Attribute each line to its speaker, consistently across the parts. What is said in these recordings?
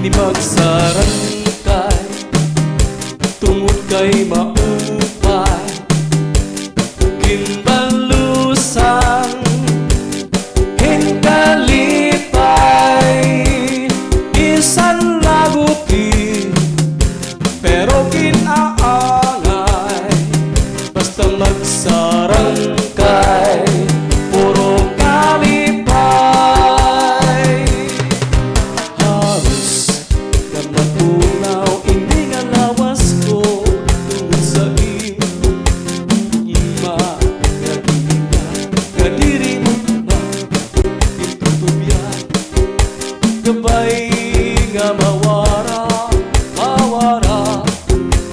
Speaker 1: ni magsarangkay tungod kay maupay kinbalusang hinkalipay isan laguti pero kinaangay basta magsarangkay puro kalipay halos na matunaw hindi nga lawas ko tungod sa ima naghinga kadiri mo na itutubya gabay nga mawara mawara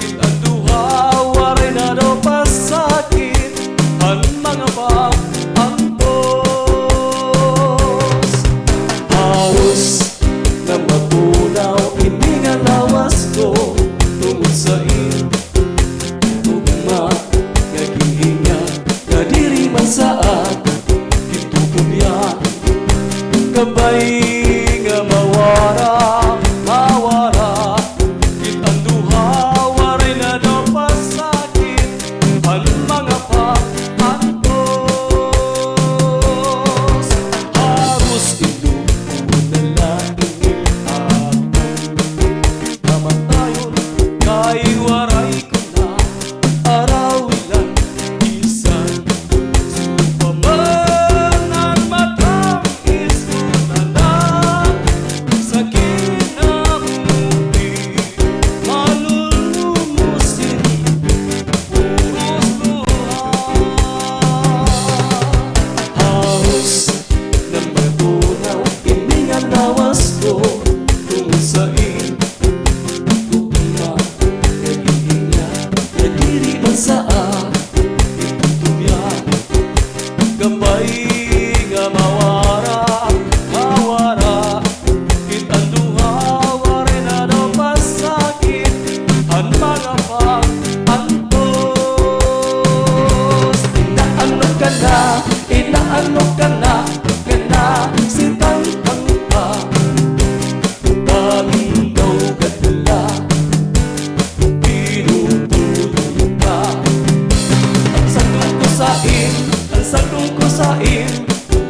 Speaker 1: itanduha waray na daw pasakit ang mga pag-antos halos na matunaw hindi nga lawas ko tungod sa tugma naghihinga kadiri man saan itutubya gabay nga mawara mawara itanduha waray na daw pasakit ang mga pag-antos halos iluko na lang akong kamatayon kay waray ko na arawilan isan supaman ang matamis ko na lang sa kinabuhi malulumusin puros luha halos na matunaw hindi nga lawas ko tungod sa tugma naghihinga kadiri man saan itutubya gabay nga mawara mawara itanduha waray na daw pasakit ang mga pag-antos inaano ka na inaano ka na sitang ka tanging daw kadala pinutulog ka ang sandong ko sa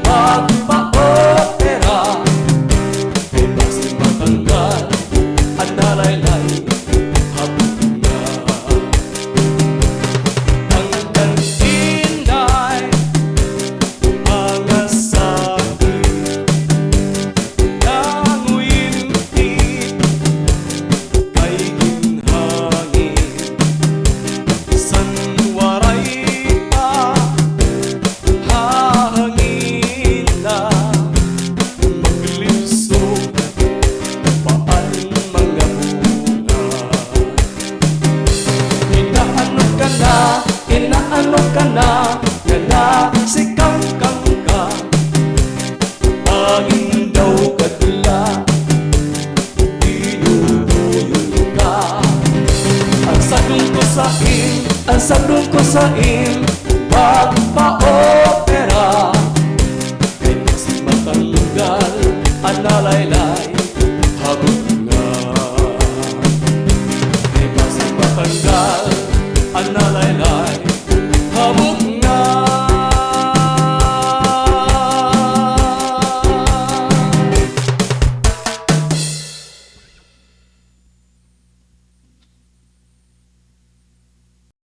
Speaker 1: magpa-opera ay basi matanggal ang nalaylay habang nga ang kantinay mga sakit nanguintit kay ginhangin san waray pa hahangin na maglipsog paan mga bunga inaano ka na sikang ka angin daw kadula pinutuyog ka ang sadong ko sa magpa-opera